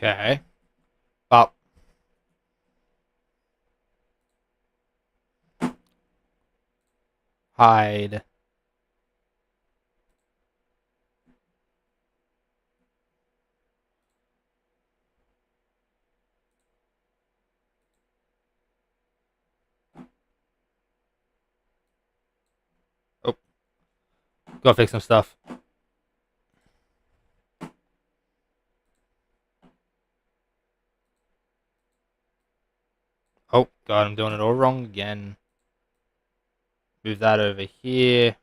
Okay. Up. Hide. Oh, go fix some stuff. Oh, God, I'm doing it all wrong again. Move that over here.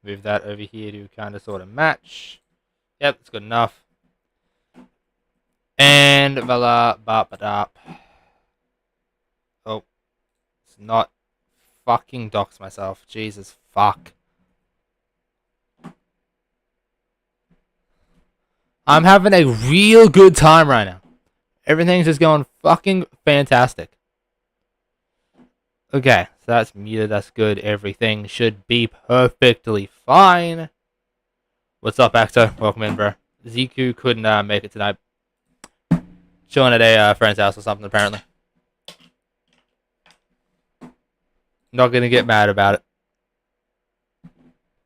Move that over here to kind of sort of match. Yep, that's good enough. And voila, bop it up. Oh, it's not fucking dox myself. Jesus fuck. I'm having a real good time right now. Everything's just going fucking fantastic. Okay, so that's muted, that's good. Everything should be perfectly fine. What's up, Actor? Welcome in, bro. Ziku couldn't make it tonight. Chilling at a friend's house or something, apparently. Not gonna get mad about it.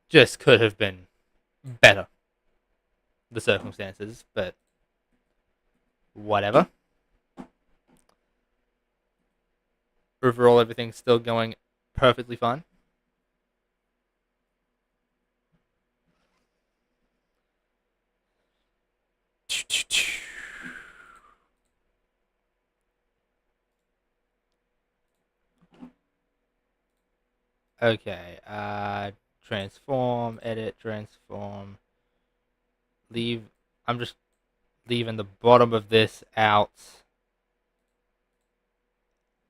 Just could have been better. The circumstances, but whatever. Overall, everything's still going perfectly fine. Okay, transform, edit, transform. Leave. I'm just leaving the bottom of this out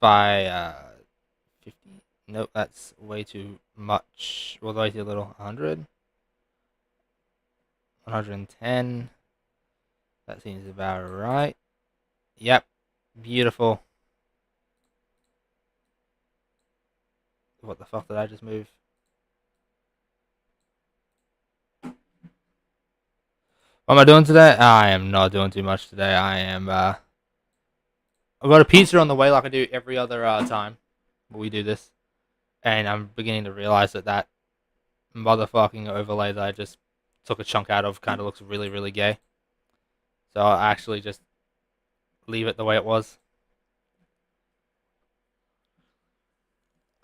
by 50. Nope, that's way too much. Well, way too little. 100, 110. That seems about right. Yep, beautiful. What the fuck did I just move? What am I doing today? I am not doing too much today. I've got a pizza on the way like I do every other time we do this. And I'm beginning to realize that motherfucking overlay that I just took a chunk out of kind of looks really, really gay. So I'll actually just leave it the way it was.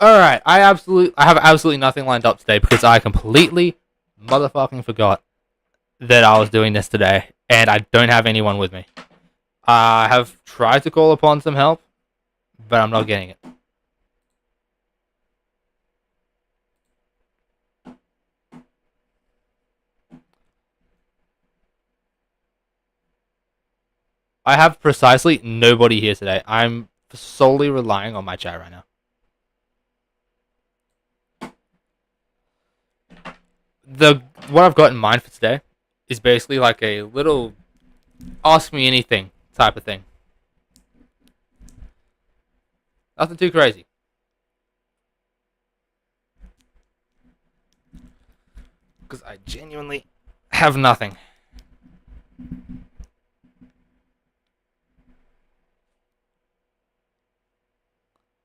Alright, I have absolutely nothing lined up today because I completely motherfucking forgot that I was doing this today, and I don't have anyone with me. I have tried to call upon some help, but I'm not getting it. I have precisely nobody here today. I'm solely relying on my chat right now. What I've got in mind for today is basically like a little ask me anything type of thing. Nothing too crazy. Because I genuinely have nothing.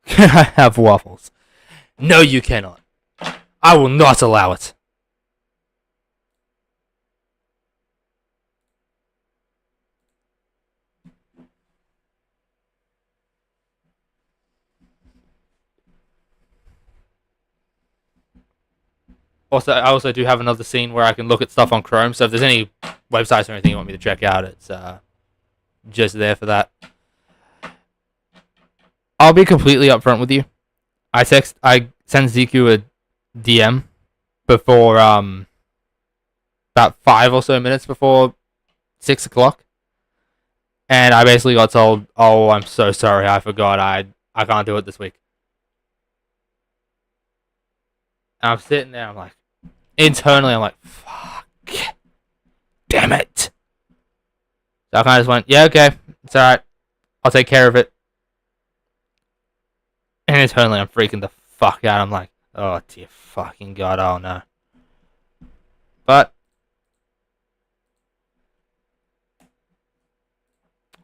Can I have waffles? No, you cannot. I will not allow it. Also, I also do have another scene where I can look at stuff on Chrome. So if there's any websites or anything you want me to check out, it's just there for that. I'll be completely upfront with you. I sent ZQ a DM before about 5 or so minutes before 6 o'clock, and I basically got told, "Oh, I'm so sorry, I forgot. I can't do it this week." And I'm sitting there, I'm like, internally, I'm like, "Fuck, damn it!" So I kind of just went, "Yeah, okay, it's alright. I'll take care of it." And internally, I'm freaking the fuck out. I'm like, "Oh dear fucking god, oh no." But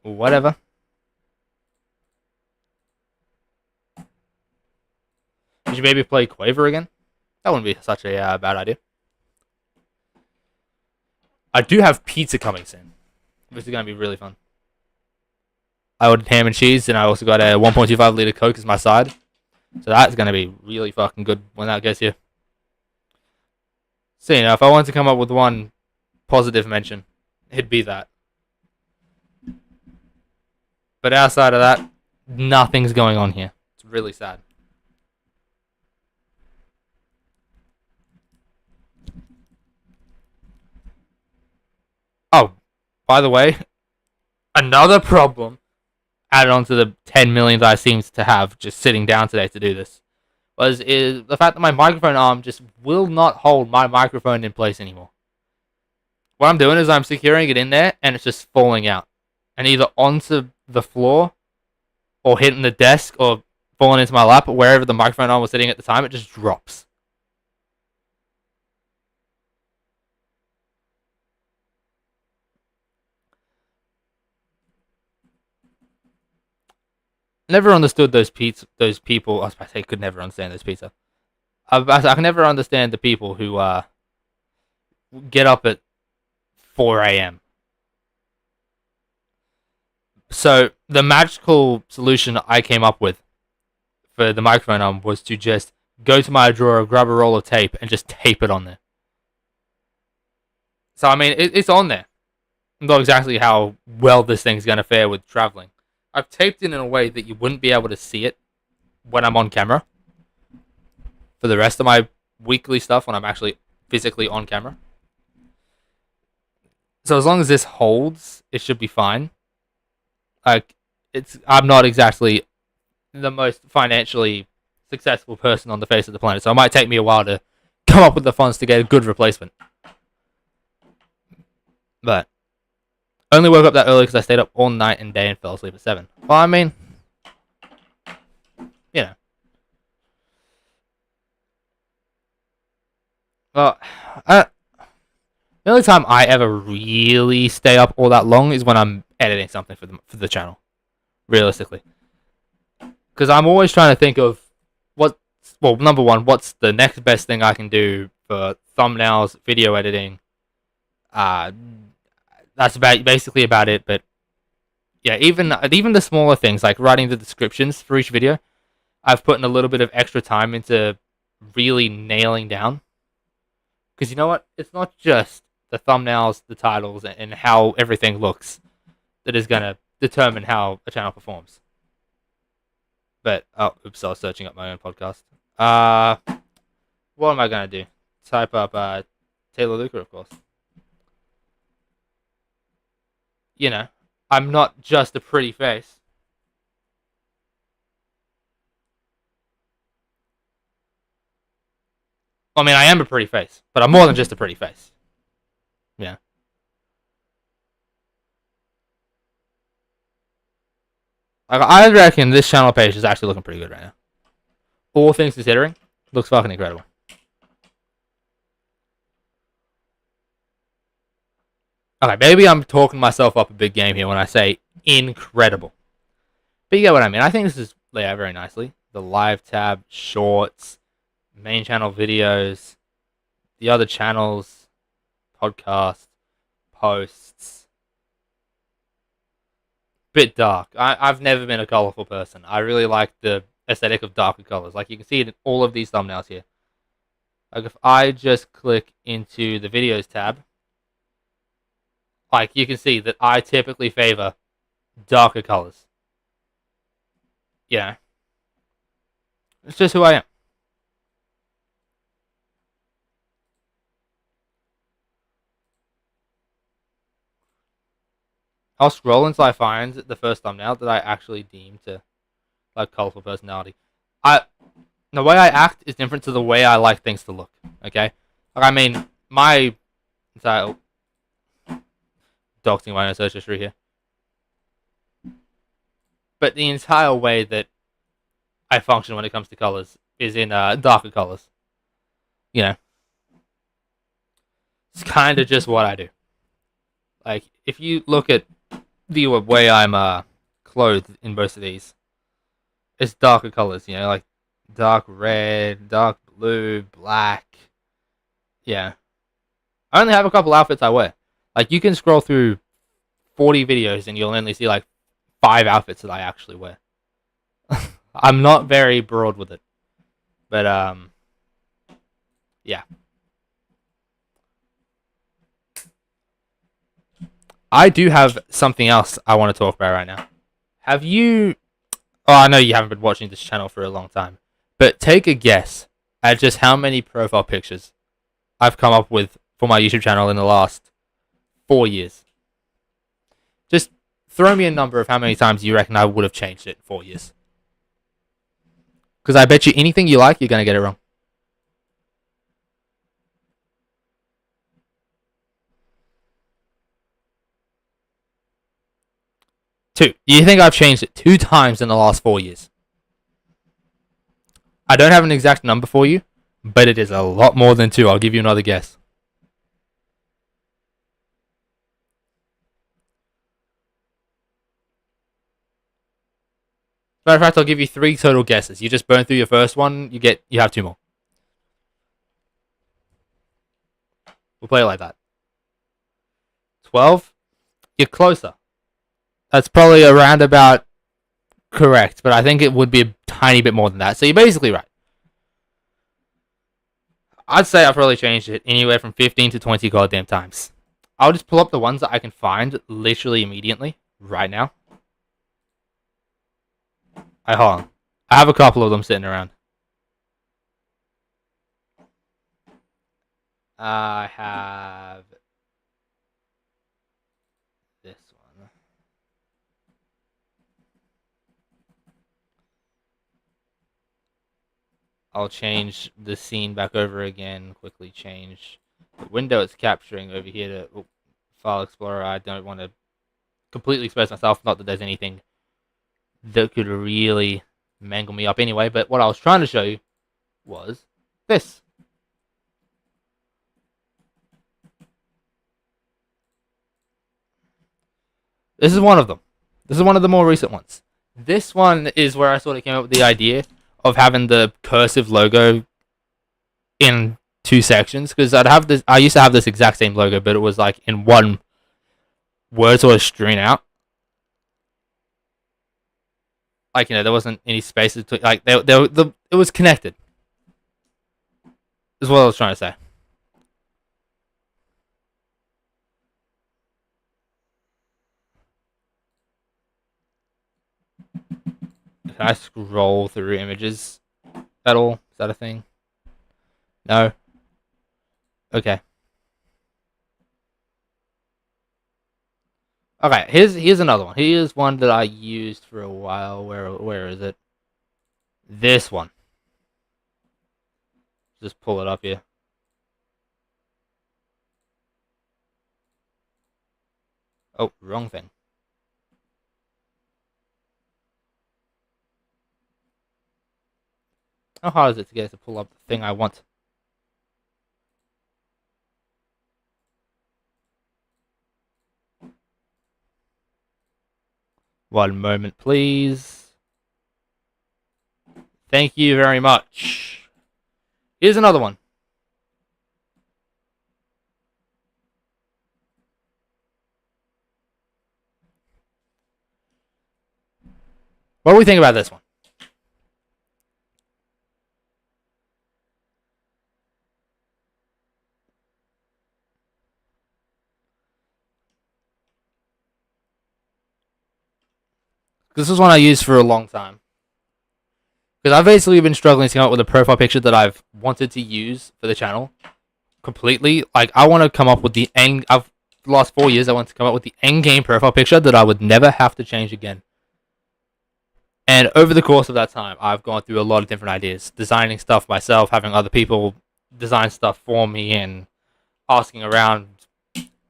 whatever. Did you maybe play Quaver again? That wouldn't be such a bad idea. I do have pizza coming soon, which is going to be really fun. I ordered ham and cheese, and I also got a 1.25 liter Coke as my side. So that's going to be really fucking good when that gets here. So, if I wanted to come up with one positive mention, it'd be that. But outside of that, nothing's going on here. It's really sad. Oh, by the way, another problem added on to the 10 million that I seem to have just sitting down today to do this is the fact that my microphone arm just will not hold my microphone in place anymore. What I'm doing is I'm securing it in there and it's just falling out. And either onto the floor or hitting the desk or falling into my lap or wherever the microphone arm was sitting at the time, it just drops. Never understood those people. I was about to say could never understand those pizza. I can never understand the people who get up at 4 a.m. So the magical solution I came up with for the microphone arm was to just go to my drawer, grab a roll of tape, and just tape it on there. So I mean, it's on there. Not exactly how well this thing's going to fare with traveling. I've taped it in a way that you wouldn't be able to see it when I'm on camera. For the rest of my weekly stuff, when I'm actually physically on camera. So as long as this holds, it should be fine. I'm not exactly the most financially successful person on the face of the planet, so it might take me a while to come up with the funds to get a good replacement. But only woke up that early because I stayed up all night and day and fell asleep at 7. Well, I mean, you know. Well, the only time I ever really stay up all that long is when I'm editing something for the channel, realistically. Because I'm always trying to think of number one, what's the next best thing I can do for thumbnails, video editing. That's basically about it. But yeah, even the smaller things like writing the descriptions for each video, I've put in a little bit of extra time into really nailing down. Because you know what? It's not just the thumbnails, the titles, and how everything looks that is going to determine how a channel performs. But, I was searching up my own podcast. What am I going to do? Type up Taylorluca, of course. I'm not just a pretty face. I mean, I am a pretty face, but I'm more than just a pretty face. Yeah. I reckon this channel page is actually looking pretty good right now. All things considering, looks fucking incredible. Okay, maybe I'm talking myself up a big game here when I say incredible. But you get what I mean. I think this is laid out very nicely. The live tab, shorts, main channel videos, the other channels, podcasts, posts. Bit dark. I've never been a colorful person. I really like the aesthetic of darker colors. Like you can see it in all of these thumbnails here. Like if I just click into the videos tab, like you can see that I typically favor darker colors. Yeah. It's just who I am. I'll scroll until I find the first thumbnail that I actually deem to like colorful personality. The way I act is different to the way I like things to look. Okay, like I mean my title, doxing my own search history here, but the entire way that I function when it comes to colors is in darker colors. You know, It's kind of just what I do. Like, if you look at the way I'm clothed in most of these, it's darker colors, like dark red, dark blue, black. Yeah. I only have a couple outfits I wear. Like, you can scroll through 40 videos and you'll only see like 5 outfits that I actually wear. I'm not very broad with it. But, yeah. I do have something else I want to talk about right now. Have you... Oh, I know you haven't been watching this channel for a long time. But take a guess at just how many profile pictures I've come up with for my YouTube channel in the last 4 years. Just throw me a number of how many times you reckon I would have changed it in 4 years. Because I bet you anything you like, you're going to get it wrong. 2. You think I've changed it 2 times in the last 4 years? I don't have an exact number for you, but it is a lot more than 2. I'll give you another guess. Matter of fact, I'll give you 3 total guesses. You just burn through your first one, you have 2 more. We'll play it like that. 12? You're closer. That's probably around about correct, but I think it would be a tiny bit more than that. So you're basically right. I'd say I've probably changed it anywhere from 15 to 20 goddamn times. I'll just pull up the ones that I can find literally immediately, right now. Hold on. I have a couple of them sitting around. I have this one. I'll change the scene back over again. Quickly change the window it's capturing over here to File Explorer. I don't want to completely expose myself. Not that there's anything that could really mangle me up anyway. But what I was trying to show you was this. This is one of them. This is one of the more recent ones. This one is where I sort of came up with the idea of having the cursive logo in 2 sections, because I used to have this exact same logo, but it was like in one word sort of strewn out. Like, there wasn't any spaces between, like, it was connected. Is what I was trying to say. Can I scroll through images at all? Is that a thing? No? Okay. Okay, here's another one. Here's one that I used for a while. Where is it? This one. Just pull it up here. Oh, wrong thing. How hard is it to get it to pull up the thing I want? One moment, please. Thank you very much. Here's another one. What do we think about this one? This is one I used for a long time. Because I've basically been struggling to come up with a profile picture that I've wanted to use for the channel completely. Like, I want to come up with the the last 4 years, I want to come up with the end game profile picture that I would never have to change again. And over the course of that time, I've gone through a lot of different ideas, designing stuff myself, having other people design stuff for me, and asking around.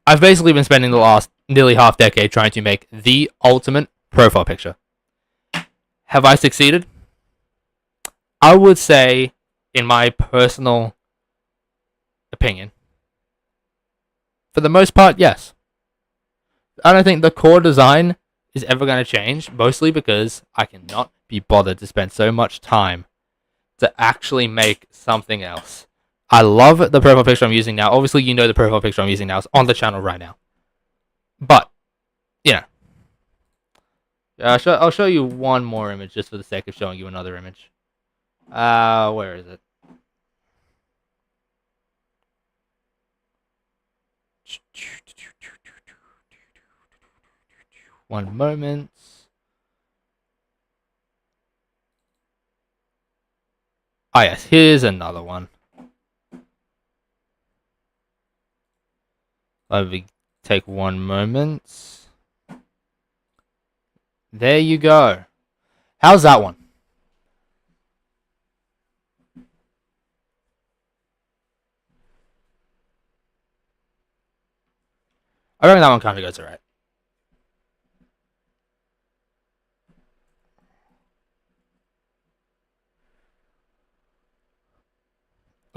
I've basically been spending the last nearly half decade trying to make the ultimate profile picture. Have I succeeded? I would say, in my personal opinion, For the most part, yes. I don't think the core design is ever going to change, mostly because I cannot be bothered to spend so much time to actually make something else. I love the profile picture I'm using now. Obviously, you know the profile picture I'm using now is on the channel right now. But, yeah. I'll show you one more image just for the sake of showing you another image. Where is it? One moment. Ah, yes, here's another one. Let me take one moment. There you go. How's that one? I reckon that one kind of goes alright.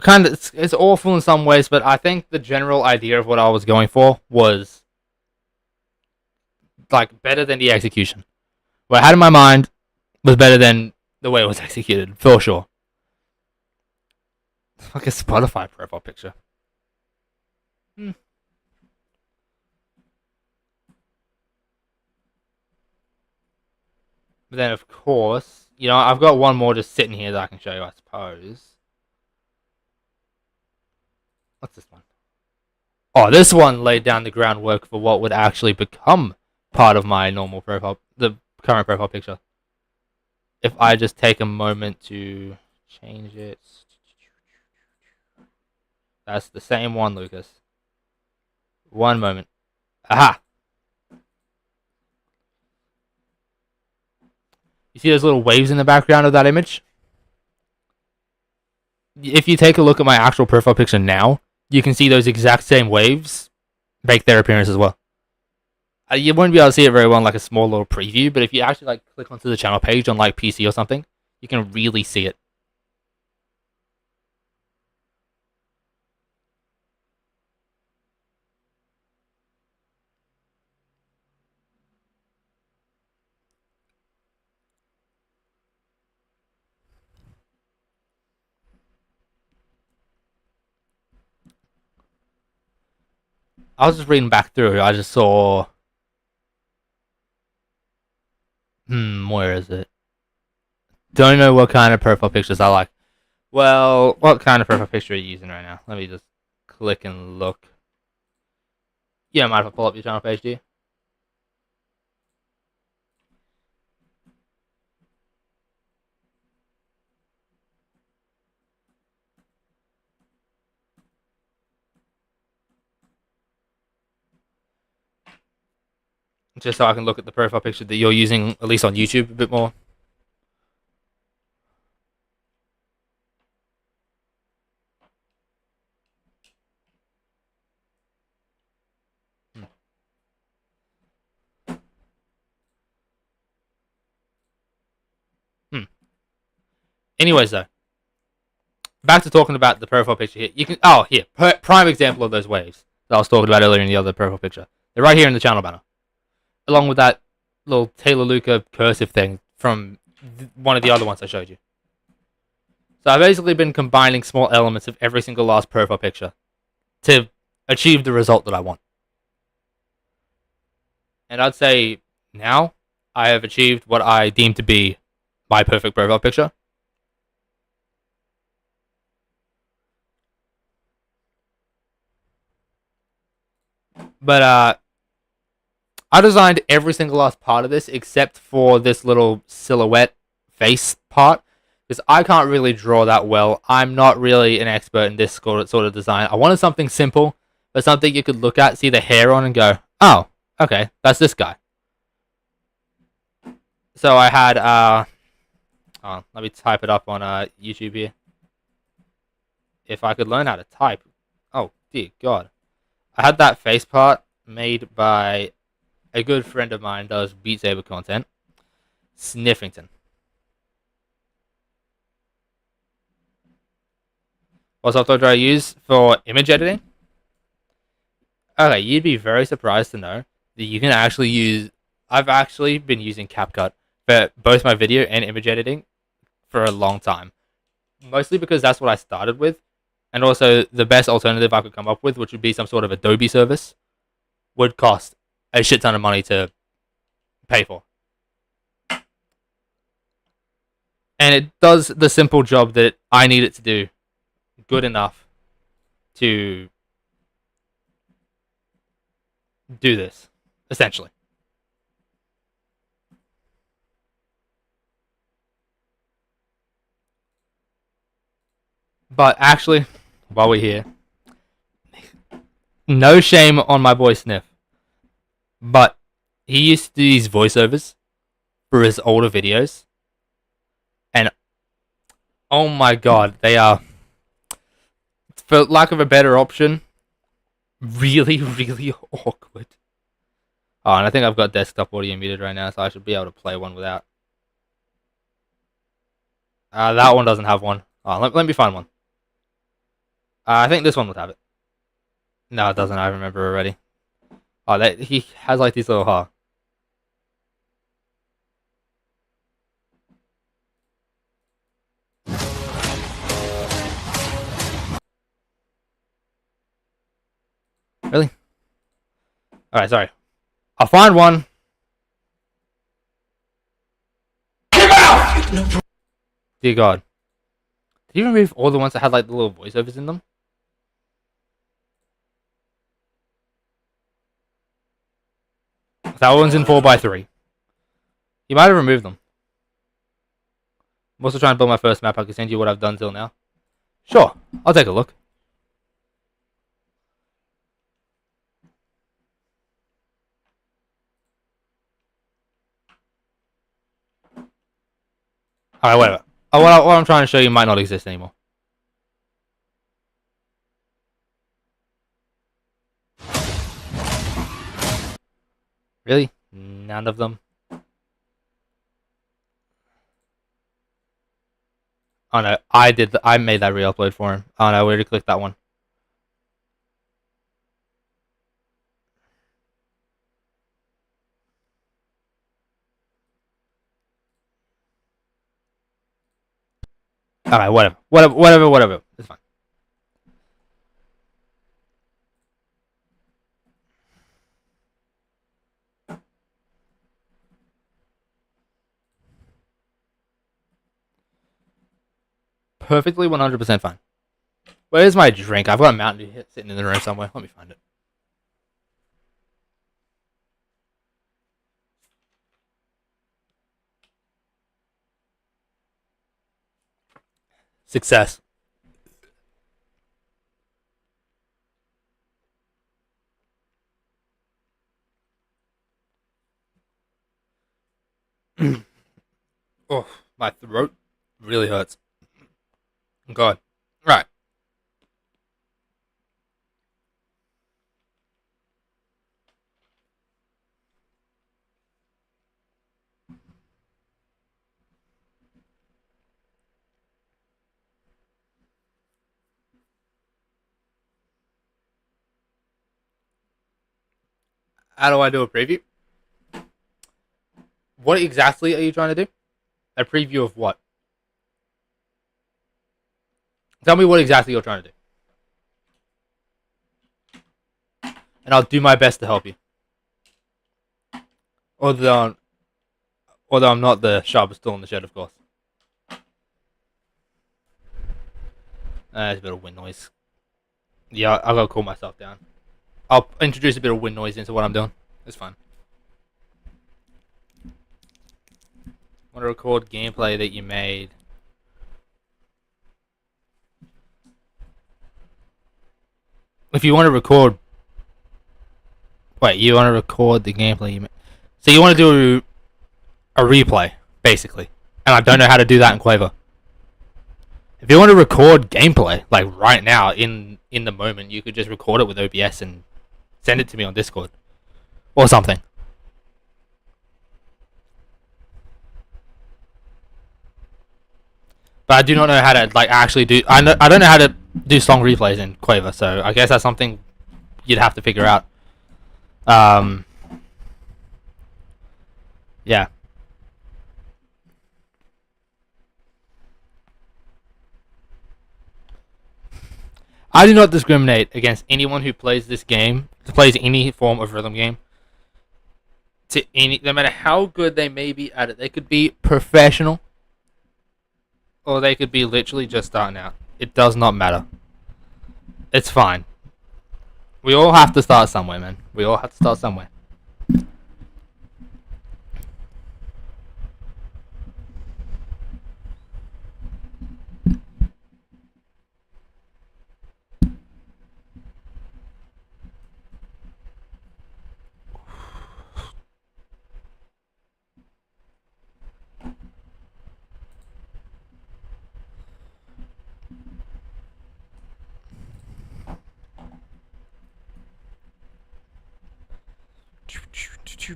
Kind of, it's awful in some ways, but I think the general idea of what I was going for was like better than the execution. What I had in my mind was better than the way it was executed, for sure. It's like a Spotify profile picture. But then, of course, I've got one more just sitting here that I can show you, I suppose. What's this one? Oh, this one laid down the groundwork for what would actually become part of my normal profile, the current profile picture. If I just take a moment to change it. That's the same one, Lucas. One moment. Aha! You see those little waves in the background of that image? If you take a look at my actual profile picture now, you can see those exact same waves make their appearance as well. You won't be able to see it very well in like a small little preview, but if you actually like click onto the channel page on like PC or something, you can really see it. I was just reading back through. I just saw. Where is it? Don't know what kind of profile pictures I like. Well, what kind of profile picture are you using right now? Let me just click and look. Yeah, might have to pull up your channel page, do you? Just so I can look at the profile picture that you're using, at least on YouTube, a bit more. Hmm. Anyways, though, back to talking about the profile picture here. You can here, prime example of those waves that I was talking about earlier in the other profile picture. They're right here in the channel banner, along with that little Taylorluca cursive thing from one of the other ones I showed you. So I've basically been combining small elements of every single last profile picture to achieve the result that I want. And I'd say now I have achieved what I deem to be my perfect profile picture. But I designed every single last part of this except for this little silhouette face part, because I can't really draw that well. I'm not really an expert in this sort of design. I wanted something simple, but something you could look at, see the hair on, and go, oh, okay, that's this guy. So I had, let me type it up on YouTube here. If I could learn how to type. Oh, dear God. I had that face part made by a good friend of mine does Beat Saber content, Sniffington. What software do I use for image editing? Okay, you'd be very surprised to know that you can actually use. I've actually been using CapCut for both my video and image editing for a long time. Mostly because that's what I started with, and also the best alternative I could come up with, which would be some sort of Adobe service, would cost a shit ton of money to pay for. And it does the simple job that I need it to do good enough to do this, essentially. But actually, while we're here, no shame on my boy Sniff, but he used to do these voiceovers for his older videos, and oh my god, they are, for lack of a better option, really, really awkward. Oh, and I think I've got desktop audio muted right now, so I should be able to play one without. That one doesn't have one. Oh, let me find one. I think this one would have it. No, it doesn't. I remember already. Oh, he has like these little Really? Alright, sorry. I'll find one. Get out! Dear God. Did you remove all the ones that had like the little voiceovers in them? That one's in 4x3. You might have removed them. I'm also trying to build my first map. I can send you what I've done till now. Sure, I'll take a look. Alright, whatever. What I'm trying to show you might not exist anymore. Really? None of them? Oh no, I made that re-upload for him. Oh no, we already clicked that one. Alright, whatever. It's fine. Perfectly 100% fine. Where's my drink? I've got a Mountain Dew sitting in the room somewhere. Let me find it. Success. Oh, my throat really hurts. God. Right. How do I do a preview? What exactly are you trying to do? A preview of what? Tell me what exactly you're trying to do. And I'll do my best to help you. Although I'm not the sharpest tool in the shed, of course. There's a bit of wind noise. Yeah, I've got to cool myself down. I'll introduce a bit of wind noise into what I'm doing. It's fine. I want to record gameplay that you made. If you want to record... Wait, you want to record the gameplay you made? So you want to do a replay, basically. And I don't know how to do that in Quaver. If you want to record gameplay, like right now, in the moment, you could just record it with OBS and send it to me on Discord. Or something. But I do not know how to like actually do. I don't know how to do song replays in Quaver, so I guess that's something you'd have to figure out. Um, yeah. I do not discriminate against anyone who plays this game, plays any form of rhythm game. No matter how good they may be at it, they could be professional, or they could be literally just starting out. It does not matter. It's fine. We all have to start somewhere, man. We all have to start somewhere.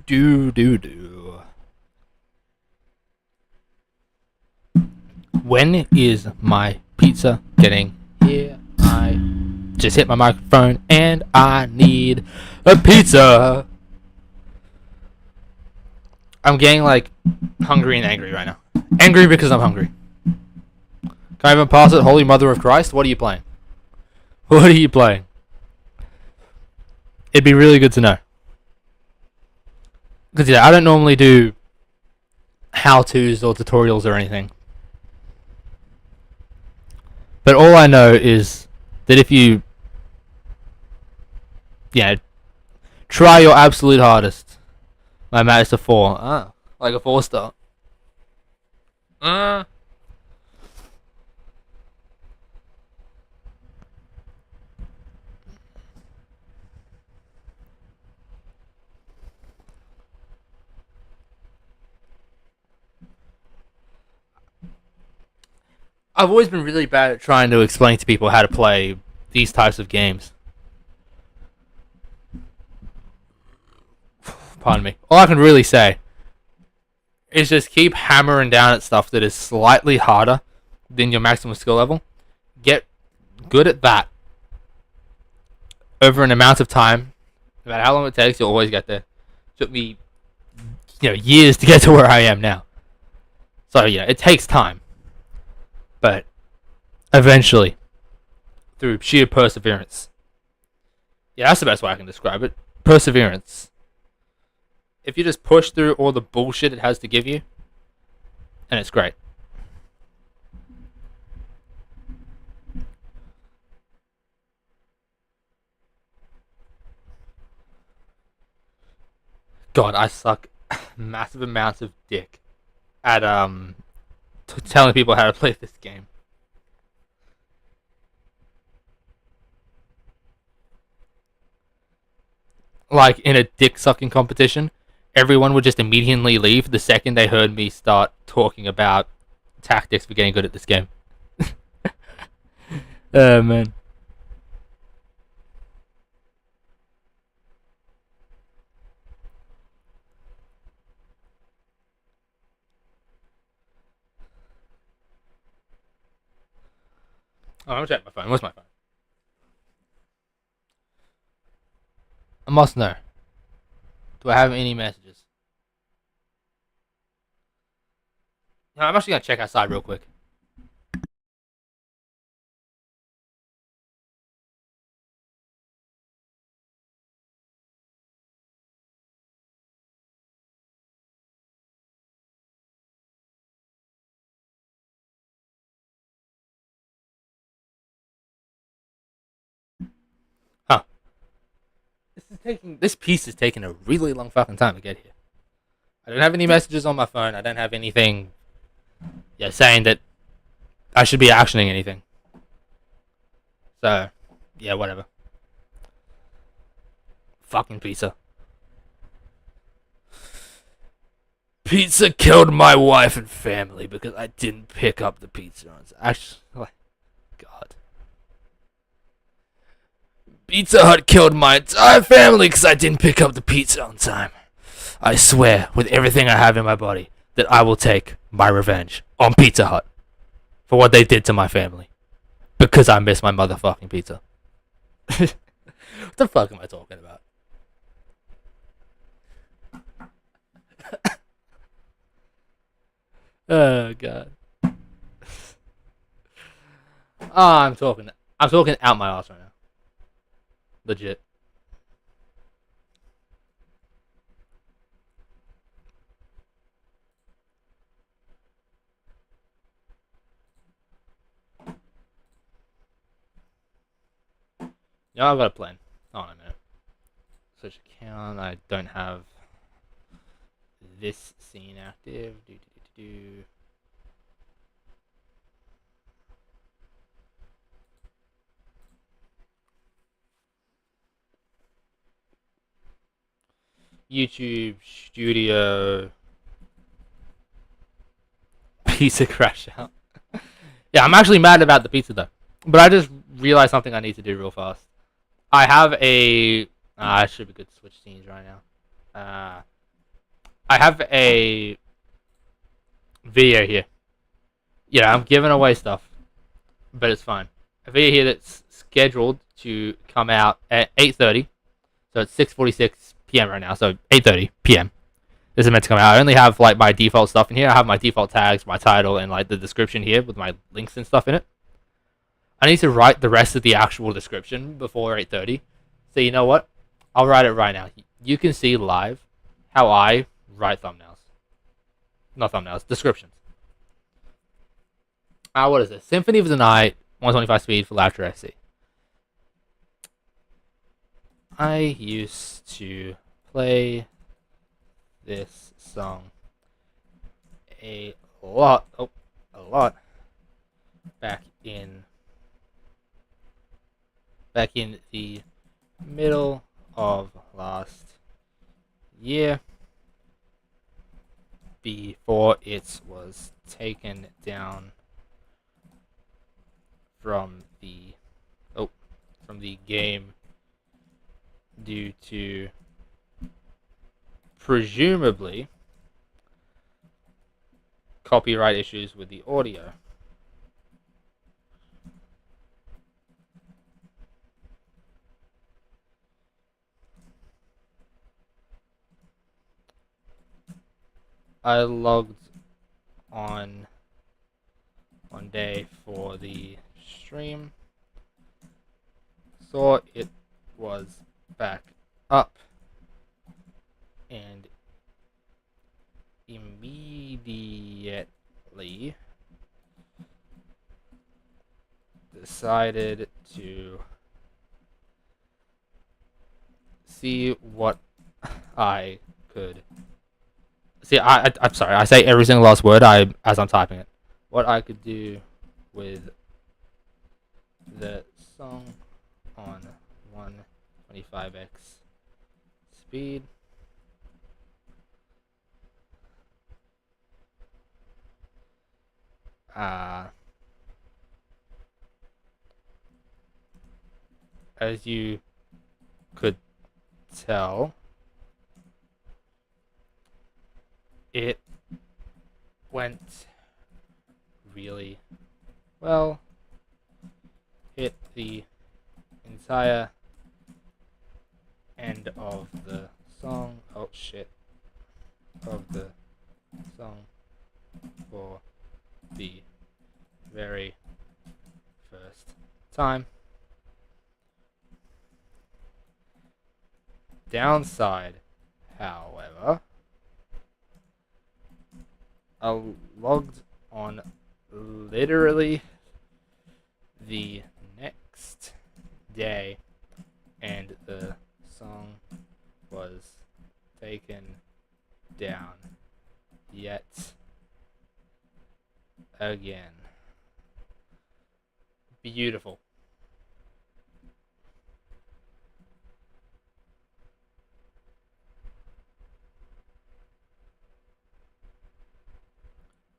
Do. When is my pizza getting here? I just hit my microphone and I need a pizza. I'm getting like hungry and angry right now. Angry because I'm hungry. Can I even pass it? Holy Mother of Christ, what are you playing? What are you playing? It'd be really good to know. Because I don't normally do how-tos or tutorials or anything. But all I know is that if you, try your absolute hardest. My mat is a 4. Like a 4-star. I've always been really bad at trying to explain to people how to play these types of games. Pardon me. All I can really say is just keep hammering down at stuff that is slightly harder than your maximum skill level. Get good at that over an amount of time. No matter how long it takes, you'll always get there. It took me, years to get to where I am now. So it takes time. But eventually, through sheer perseverance. Yeah, that's the best way I can describe it. Perseverance. If you just push through all the bullshit it has to give you, and it's great. God, I suck massive amounts of dick at telling people how to play this game. Like in a dick sucking competition, everyone would just immediately leave the second they heard me start talking about tactics for getting good at this game. Oh man. Oh, I'm gonna check my phone. Where's my phone? I must know. Do I have any messages? No, I'm actually gonna check outside real quick. Huh. This piece is taking a really long fucking time to get here. I don't have any messages on my phone. I don't have anything saying that I should be actioning anything. So, whatever. Fucking pizza. Pizza killed my wife and family because I didn't pick up the pizza. Actually, God. Pizza Hut killed my entire family because I didn't pick up the pizza on time. I swear, with everything I have in my body, that I will take my revenge on Pizza Hut for what they did to my family. Because I miss my motherfucking pizza. the fuck am I talking about? Oh god. I'm talking out my ass right now. Legit. Yeah, I've got a plan. Oh no, man. Search account. I don't have this scene active. YouTube Studio pizza crash out. Yeah, I'm actually mad about the pizza though. But I just realized something I need to do real fast. I have a. I should be good to switch scenes right now. I have a video here. Yeah, I'm giving away stuff, but it's fine. A video here that's scheduled to come out at 8:30. So it's 6:46 p.m. right now. So 8:30 p.m. This is meant to come out. I only have like my default stuff in here. I have my default tags, my title, and like the description here with my links and stuff in it. I need to write the rest of the actual description before 8:30. So you know what? I'll write it right now. You can see live how I write thumbnails. Not thumbnails, descriptions. What is this? Symphony of the Night, 125 speed for Laughter SC. I used to play this song a lot back in the middle of last year before it was taken down from the game due to presumably copyright issues with the audio. I logged on one day for the stream, saw it was back up, and immediately decided to see what I could see. I'm sorry, I say every single last word as I'm typing it. What I could do with the song on 125x speed. As you could tell, it went really well. Hit the entire end of the song. Oh shit. Of the song for the very first time. Downside, however, I logged on literally the next day and the song was taken down yet again. Beautiful.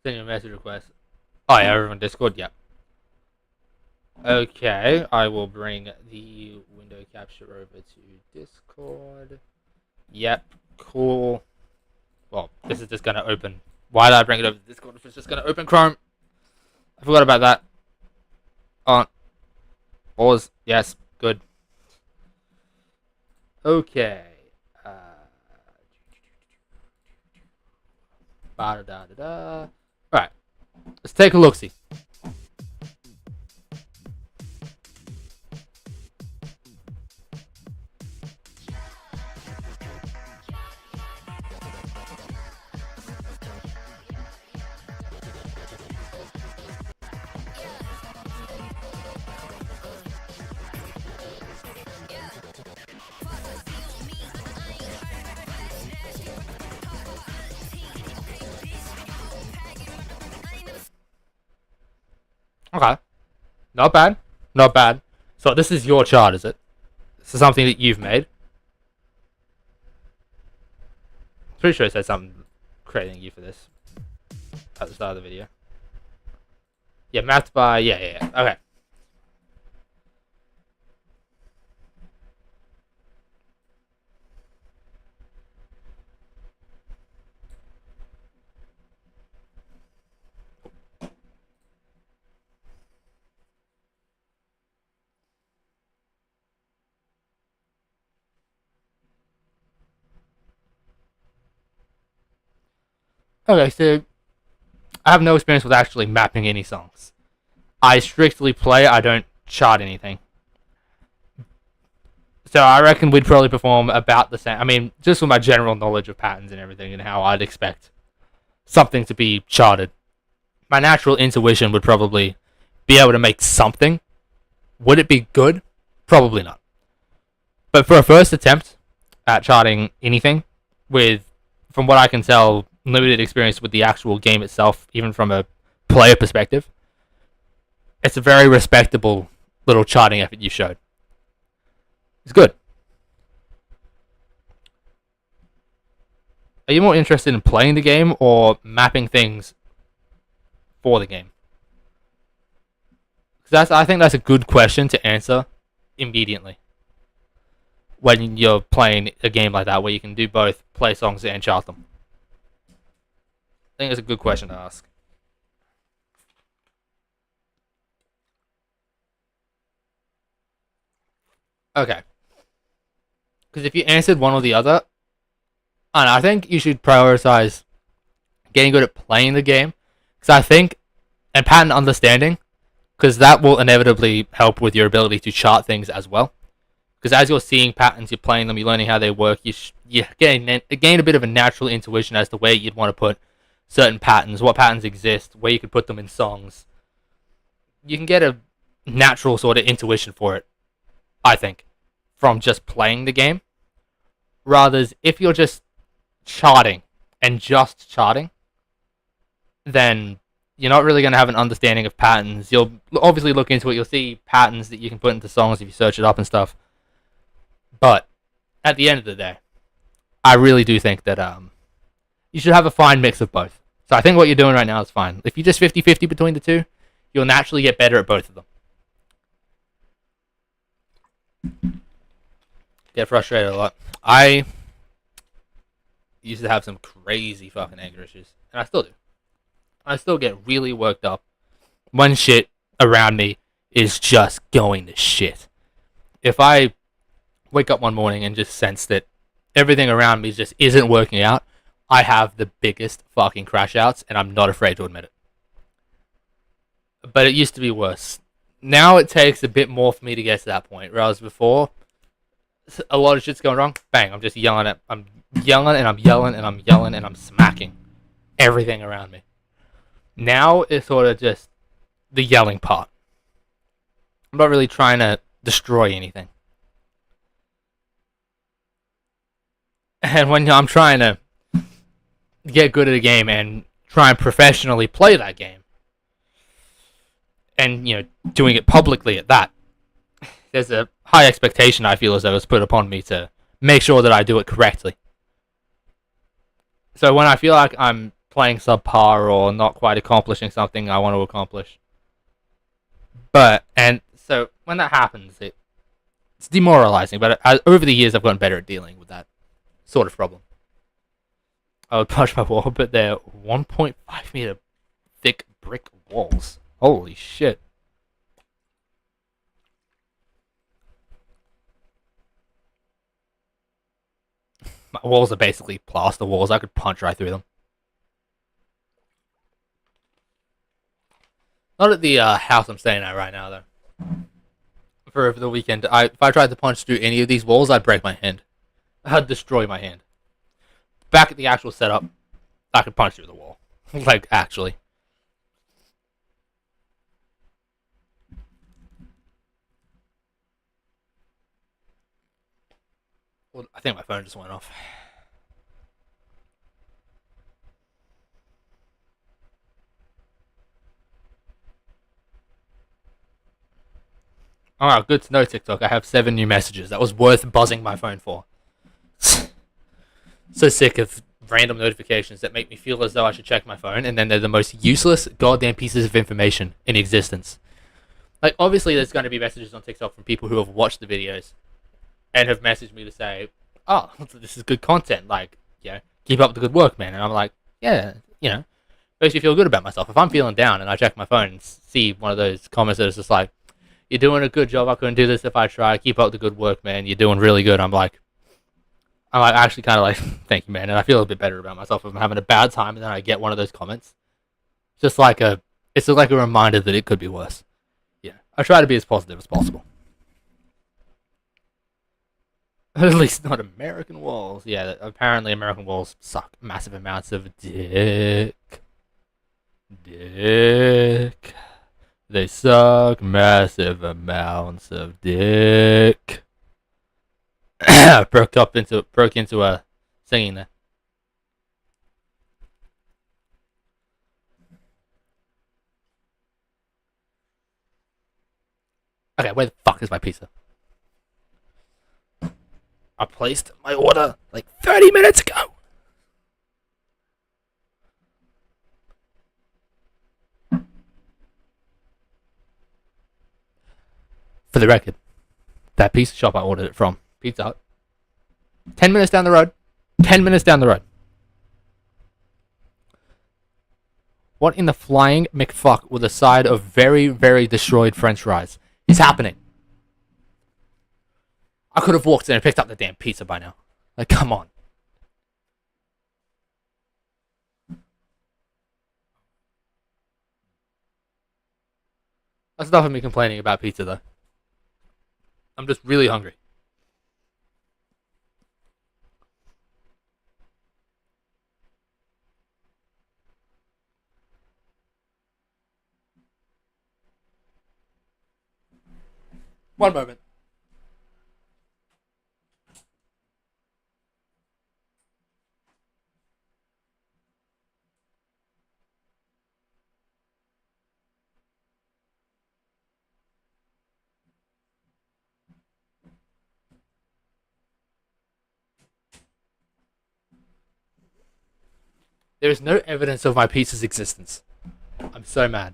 Send you a message request. Oh yeah, everyone Discord, yeah. Okay, I will bring the window capture over to Discord. Yep, cool. Well, this is just gonna open. Why did I bring it over to Discord if it's just gonna open Chrome? I forgot about that. On. Pause. Yes, good. Okay. Uh, Ba-da-da-da-da. Alright, let's take a look-see. Okay. Not bad. Not bad. So this is your chart, is it? This is something that you've made? Pretty sure it said something crediting you for this at the start of the video. Yeah, mapped by... Yeah. Okay. Okay, so I have no experience with actually mapping any songs. I strictly play, I don't chart anything. So I reckon we'd probably perform about the same. I mean, just with my general knowledge of patterns and everything and how I'd expect something to be charted, my natural intuition would probably be able to make something. Would it be good? Probably not. But for a first attempt at charting anything, with, from what I can tell, limited experience with the actual game itself, even from a player perspective, it's a very respectable little charting effort you showed. It's good. Are you more interested in playing the game or mapping things for the game? I think that's a good question to answer immediately when you're playing a game like that, where you can do both play songs and chart them. I think it's a good question to ask. Okay. Because if you answered one or the other, I think you should prioritize getting good at playing the game. Because I think, and pattern understanding, because that will inevitably help with your ability to chart things as well. Because as you're seeing patterns, you're playing them, you're learning how they work, you gain a bit of a natural intuition as to where you'd want to put certain patterns, what patterns exist, where you could put them in songs. You can get a natural sort of intuition for it, I think, from just playing the game. Rather, if you're just charting and just charting, then you're not really going to have an understanding of patterns. You'll obviously look into it, you'll see patterns that you can put into songs if you search it up and stuff. But at the end of the day, I really do think that you should have a fine mix of both. So I think what you're doing right now is fine. If you just 50-50 between the two, you'll naturally get better at both of them. Get frustrated a lot. I used to have some crazy fucking anger issues, and I still do. I still get really worked up when shit around me is just going to shit. If I wake up one morning and just sense that everything around me just isn't working out, I have the biggest fucking crash outs, and I'm not afraid to admit it. But it used to be worse. Now it takes a bit more for me to get to that point, whereas before, a lot of shit's going wrong, bang, I'm just yelling and I'm yelling and I'm smacking everything around me. Now it's sort of just the yelling part. I'm not really trying to destroy anything. And when I'm trying to get good at a game and try and professionally play that game, and, doing it publicly at that, there's a high expectation, I feel, as though it's put upon me to make sure that I do it correctly. So when I feel like I'm playing subpar or not quite accomplishing something I want to accomplish, and so when that happens, it's demoralizing, but over the years I've gotten better at dealing with that sort of problem. I would punch my wall, but they're 1.5 meter thick brick walls. Holy shit. My walls are basically plaster walls. I could punch right through them. Not at the house I'm staying at right now, though. For the weekend, if I tried to punch through any of these walls, I'd break my hand. I'd destroy my hand. Back at the actual setup, I could punch through the wall. Like, actually. Well, I think my phone just went off. Alright, good to know, TikTok. I have 7 new messages. That was worth buzzing my phone for. So sick of random notifications that make me feel as though I should check my phone, and then they're the most useless goddamn pieces of information in existence. Like, obviously, there's going to be messages on TikTok from people who have watched the videos and have messaged me to say, oh, this is good content. Like, keep up the good work, man. And I'm like, yeah, makes me feel good about myself. If I'm feeling down and I check my phone and see one of those comments that is just like, you're doing a good job. I couldn't do this if I tried. Keep up the good work, man. You're doing really good. I'm actually kind of like, thank you, man. And I feel a bit better about myself if I'm having a bad time and then I get one of those comments. It's just like a reminder that it could be worse. Yeah, I try to be as positive as possible. At least not American walls. Yeah, apparently American walls suck massive amounts of dick. They suck massive amounts of dick. broke into a singing there. Okay, where the fuck is my pizza? I placed my order like 30 minutes ago. For the record, that pizza shop I ordered it from, Pizza Hut, 10 minutes down the road. 10 minutes down the road. What in the flying McFuck with a side of very, very destroyed french fries is happening? I could have walked in and picked up the damn pizza by now. Like, come on. That's enough of me complaining about pizza, though. I'm just really hungry. One moment. There is no evidence of my pizza's existence. I'm so mad.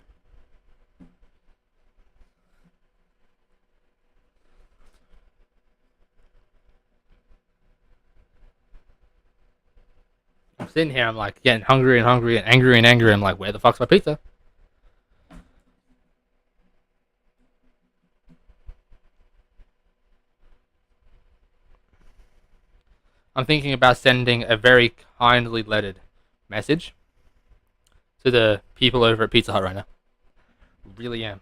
I'm sitting here, I'm like getting hungry and hungry and angry and angry. I'm like, where the fuck's my pizza? I'm thinking about sending a very kindly lettered message to the people over at Pizza Hut right now. Really am.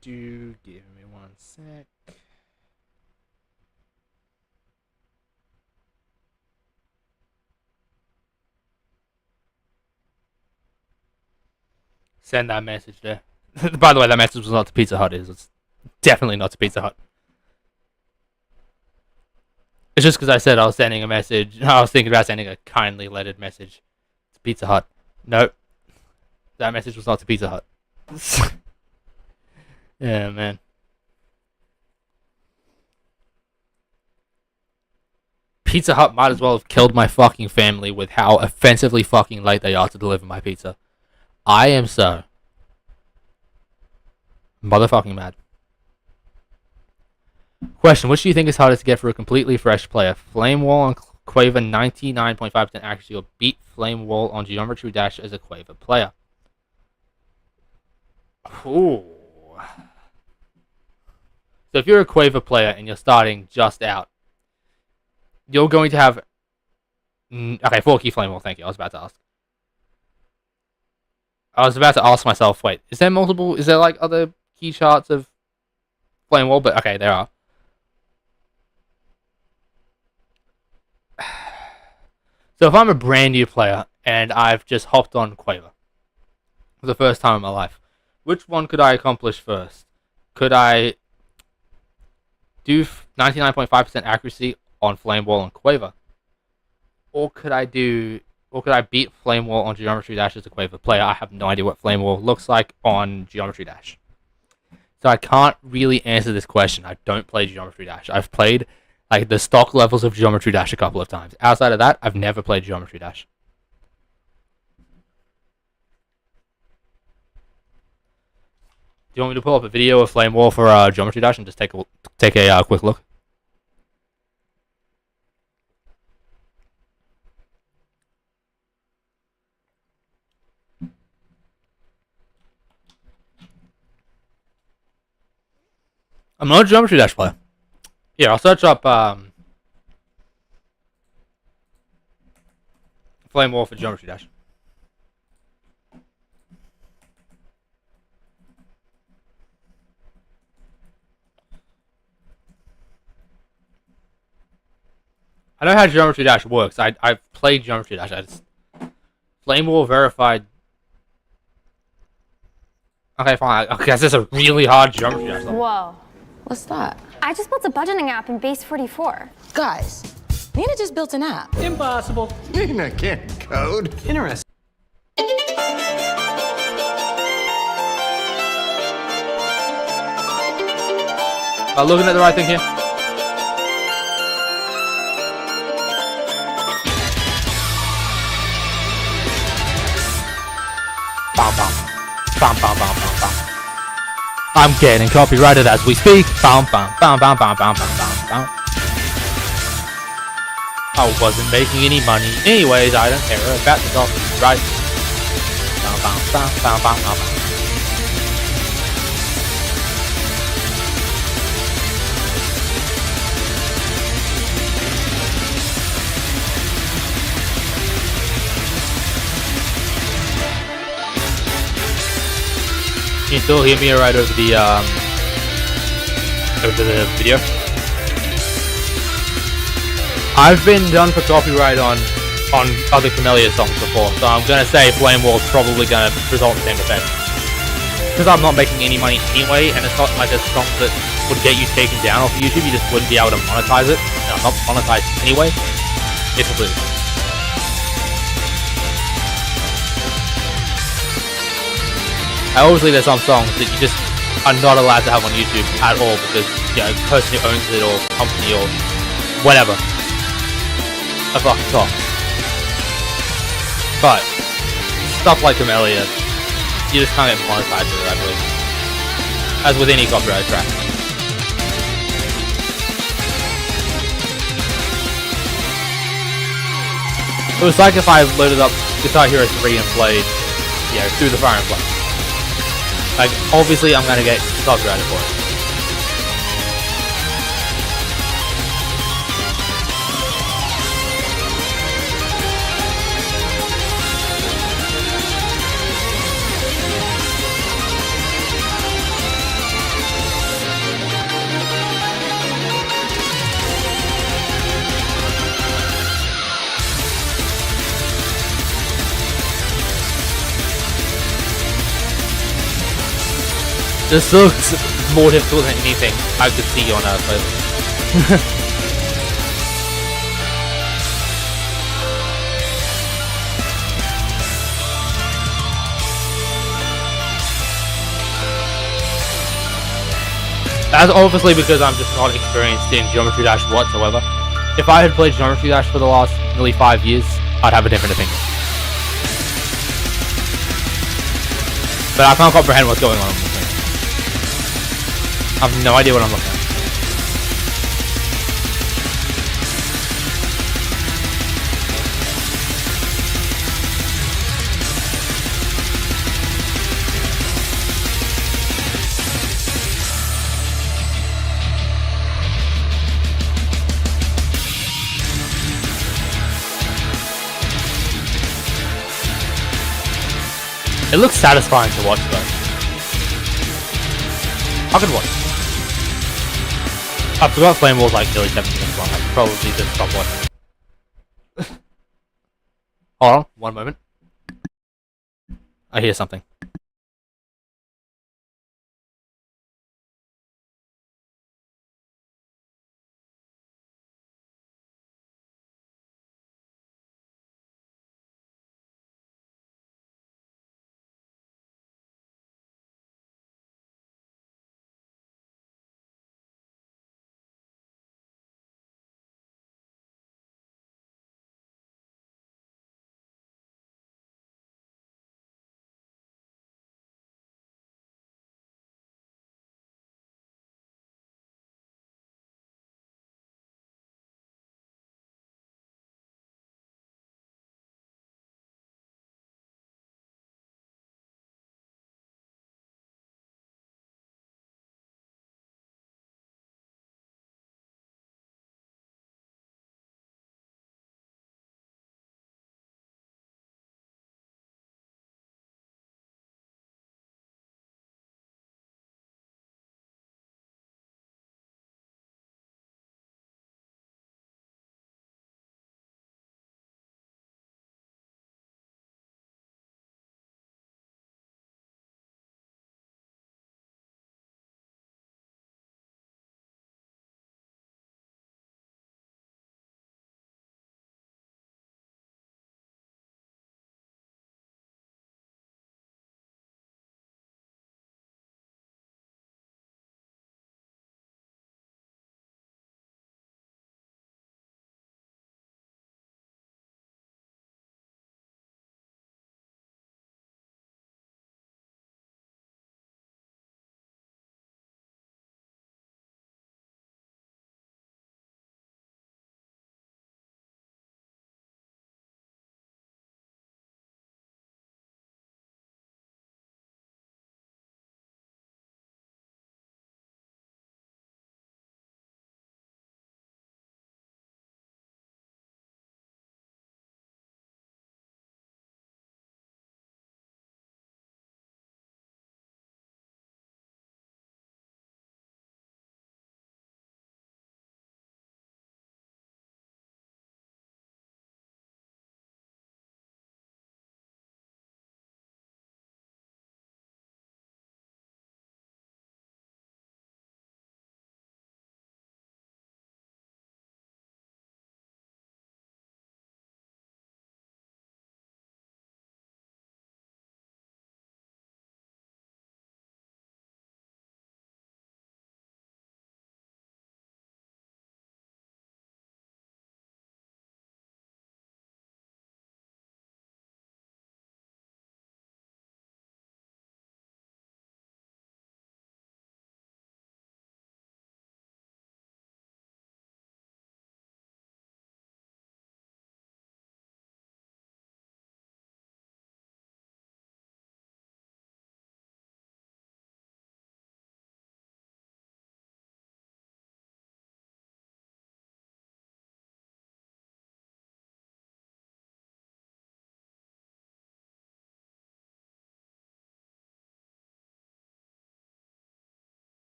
Give me one sec. Send that message there. By the way, that message was not to Pizza Hut. It's definitely not to Pizza Hut. It's just because I said I was sending a message. I was thinking about sending a kindly lettered message to Pizza Hut. Nope. That message was not to Pizza Hut. Yeah, man. Pizza Hut might as well have killed my fucking family with how offensively fucking late they are to deliver my pizza. I am so motherfucking mad. Question: which do you think is harder to get for a completely fresh player? Flame Wall on Quaver 99.5% accuracy, or beat Flame Wall on Geometry Dash as a Quaver player? Ooh. So if you're a Quaver player and you're starting just out, you're going to have... Okay, 4 key Flame Wall, thank you. I was about to ask myself, wait, is there multiple... Is there, like, other key charts of Flame Wall? But, okay, there are. So if I'm a brand new player and I've just hopped on Quaver for the first time in my life, which one could I accomplish first? Could I do 99.5% accuracy on Flame Wall and Quaver? Or could I beat Flame Wall on Geometry Dash as a Quaver player? I have no idea what Flame Wall looks like on Geometry Dash. So I can't really answer this question. I don't play Geometry Dash. I've played like the stock levels of Geometry Dash a couple of times. Outside of that, I've never played Geometry Dash. Do you want me to pull up a video of Flame Wall for Geometry Dash and just take a quick look? I'm not a Geometry Dash player. Yeah, I'll search up Flame Wall for Geometry Dash. I know how Geometry Dash works. I've played Geometry Dash. Flame Wall verified. Okay, fine. I guess it's a really hard Geometry Dash level. Whoa. What's that? I just built a budgeting app in Base 44. Guys, Nina just built an app. Impossible. Nina can't code. Interesting. Am I looking at the right thing here? Bam, bam. Bam, bam, bam, bam, bam. I'm getting copyrighted as we speak. Bam, bam, bam, bam, bam, bam, bam, bam, bam. I wasn't making any money. Anyways, I don't care about the dolphins, right? Bam, bam, bam, bam, bam, bam, bam. Can you still hear me right over the video? I've been done for copyright on other Camellia songs before, so I'm gonna say Flame Wall's probably gonna result in the same effect. Because I'm not making any money anyway, and it's not like a song that would get you taken down off of YouTube. You just wouldn't be able to monetize it. And I'm not monetized anyway. It's completely. Obviously, there's some songs that you just are not allowed to have on YouTube at all because, you know, the person who owns it or company or whatever are fucking top. But stuff like Camellia, you just can't get monetized with it, I believe. As with any copyright track. It was like if I loaded up Guitar Hero 3 and played, you know, Through the Fire and Flame. Like, obviously I'm gonna get copyrighted for it. This looks more difficult than anything I could see on Earth. That's obviously because I'm just not experienced in Geometry Dash whatsoever. If I had played Geometry Dash for the last nearly 5 years, I'd have a different opinion. But I can't comprehend what's going on. I have no idea what I'm looking at. It looks satisfying to watch though. I could watch. I forgot Flame Wall's like nearly 7 minutes long. I should probably just stop watching. Hold on, one moment. I hear something.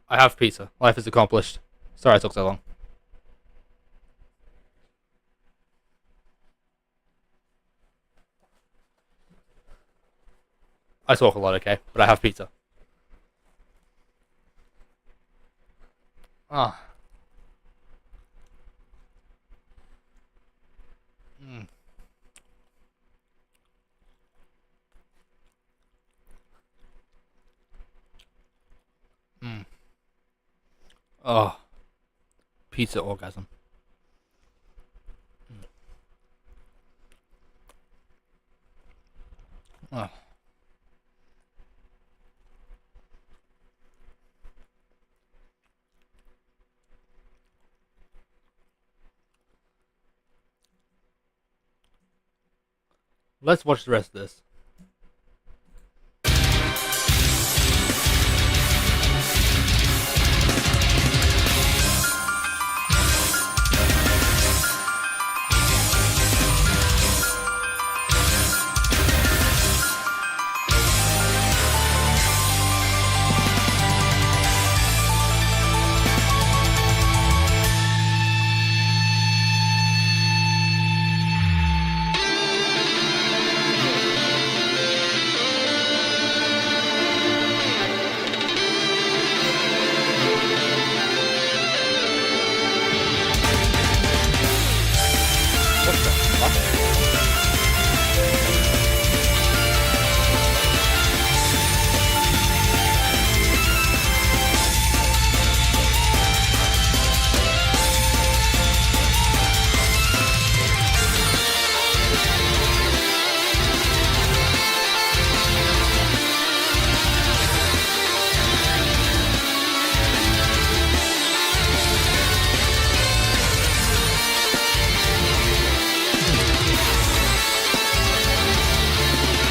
I have pizza. Life is accomplished. Sorry it took so long. I talk a lot, okay? But I have pizza. Ah. Mm. Mm. Oh. Pizza orgasm. Oh. Let's watch the rest of this. What the fuck?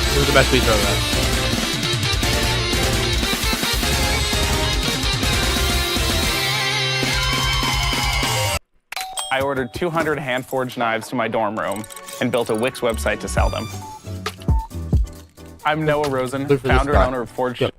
This is the best pizza I've ever had. I ordered 200 hand-forged knives to my dorm room and built a Wix website to sell them. I'm Noah Rosen, Good for this founder and guy. owner of Forged. Good.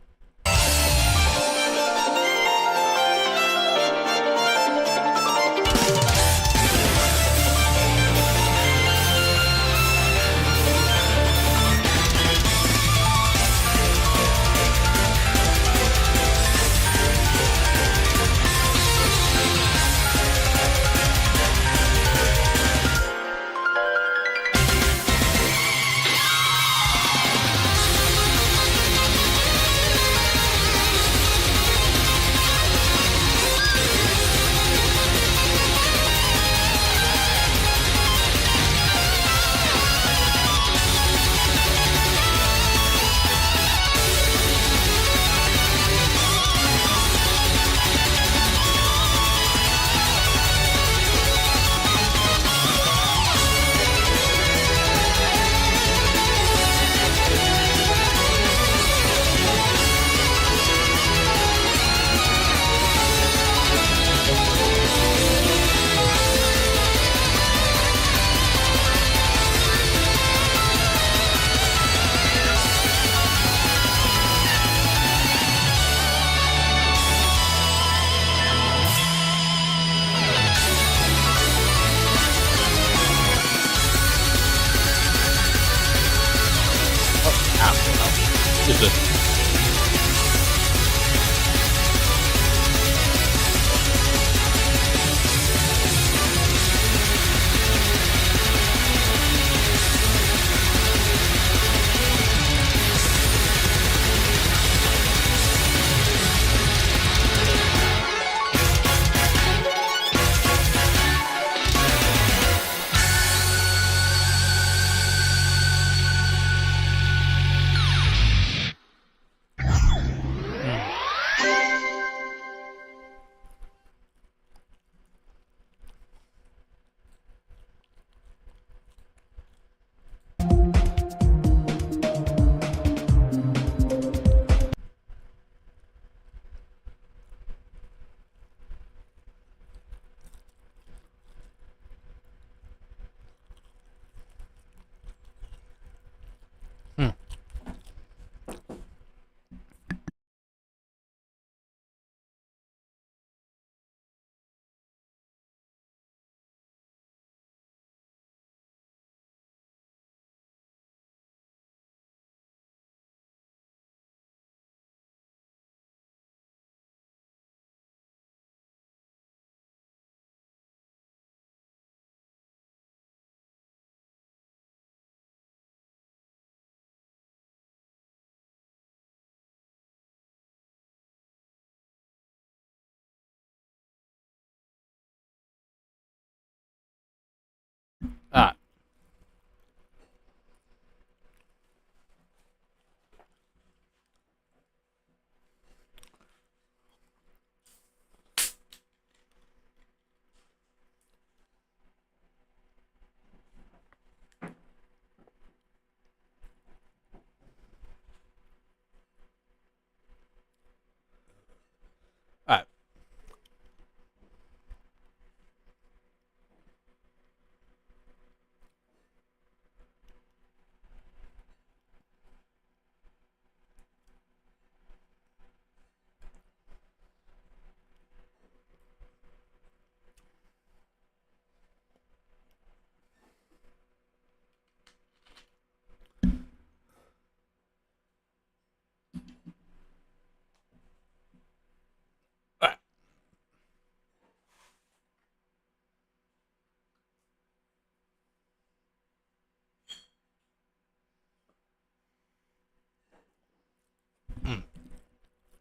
Just this.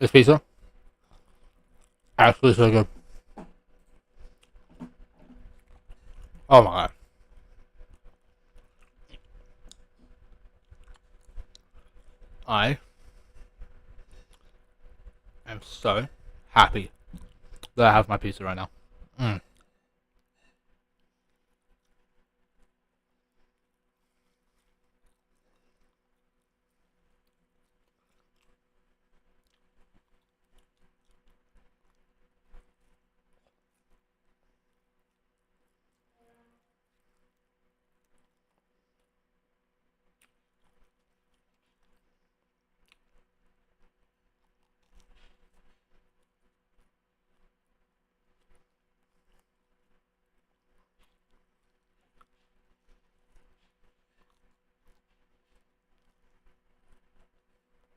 This pizza, actually so good. Oh my god. I am so happy that I have my pizza right now. Mm.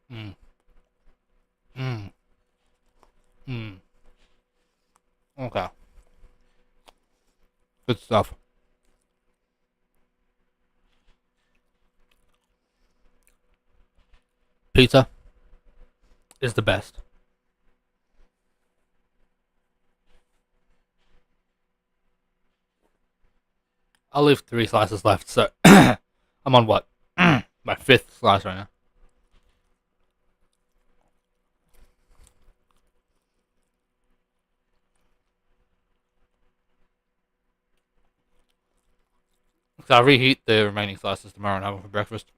Mm. Mm. Mm. Okay. Good stuff. Pizza is the best. I'll leave 3 slices left, so I'm on what? My 5th slice right now. So I'll reheat the remaining slices tomorrow and have them for breakfast.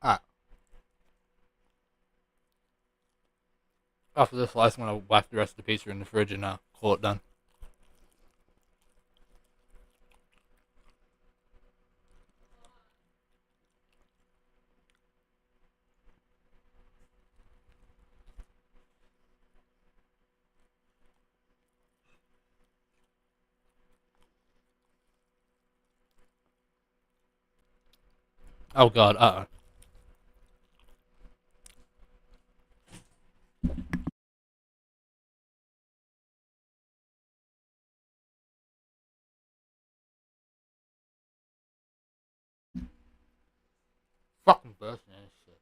Alright. After this slice, I'm going to whack the rest of the pizza in the fridge and call it done. Oh god, uh-oh. Fucking bursting and shit.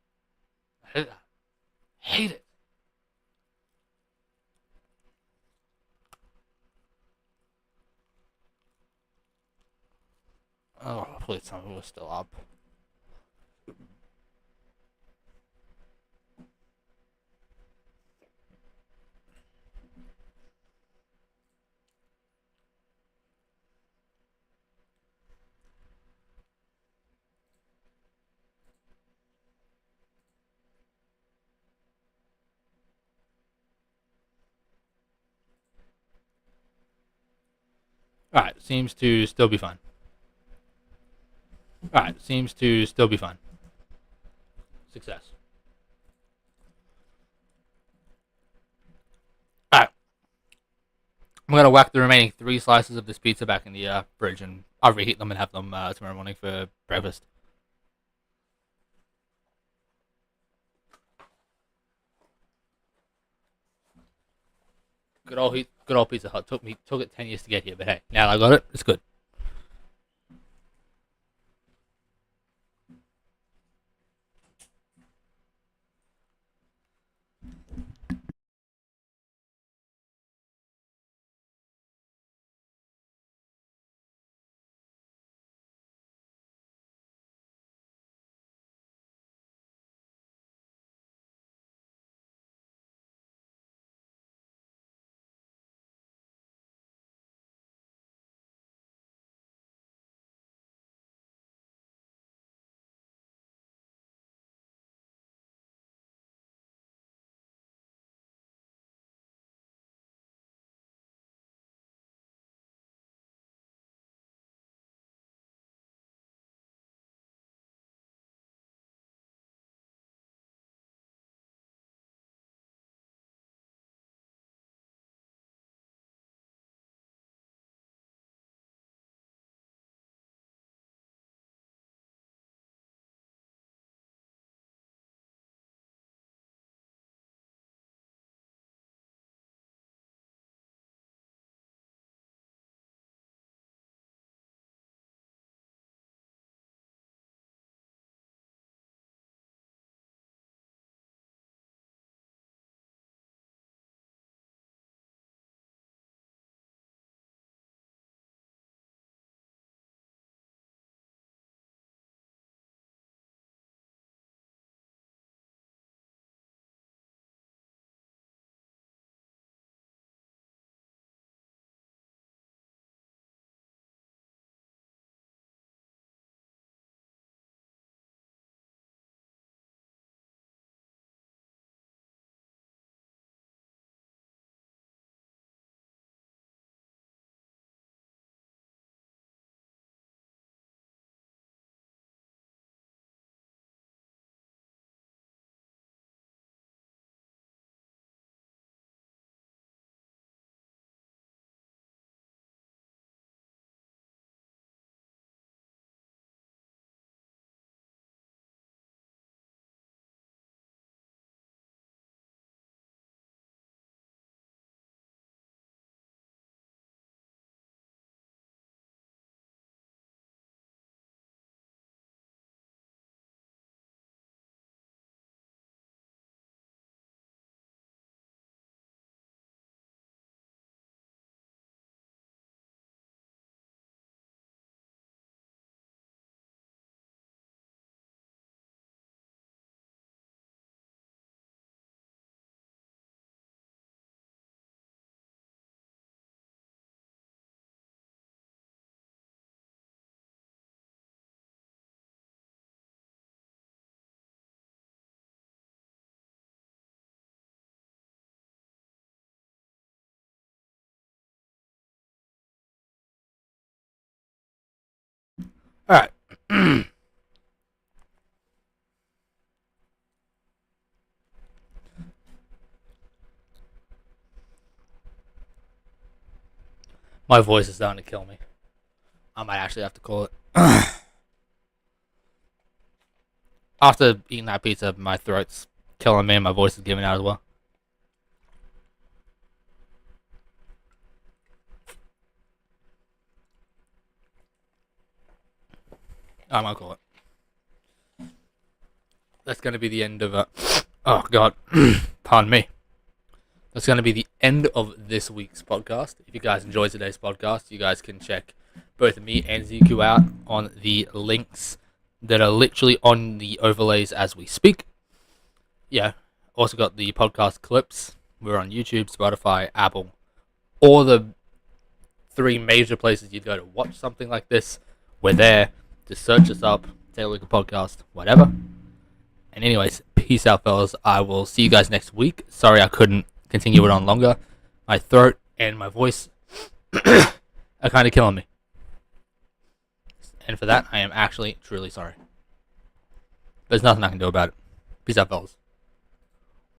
I hate that. Hate it. Oh, please tell me we're still up. Alright, seems to still be fine. Alright, seems to still be fine. Success. Alright, I'm gonna whack the remaining 3 slices of this pizza back in the fridge and I'll reheat them and have them tomorrow morning for breakfast. Good old Pizza Hut. Took it 10 years to get here, but hey, now I got it. It's good. Alright. My voice is starting to kill me. I might actually have to call it. After eating that pizza, my throat's killing me and my voice is giving out as well. I'm gonna call it. That's gonna be the end of oh god. Pardon me. That's gonna be the end of this week's podcast. If you guys enjoyed today's podcast, you guys can check both me and ZQ out on the links that are literally on the overlays as we speak. Yeah. Also got the podcast clips. We're on YouTube, Spotify, Apple, all the 3 major places you'd go to watch something like this. We're there. Just search us up, Taylorluca Podcast, whatever. And anyways, peace out, fellas. I will see you guys next week. Sorry I couldn't continue it on longer. My throat and my voice are kind of killing me. And for that, I am actually truly sorry. There's nothing I can do about it. Peace out, fellas.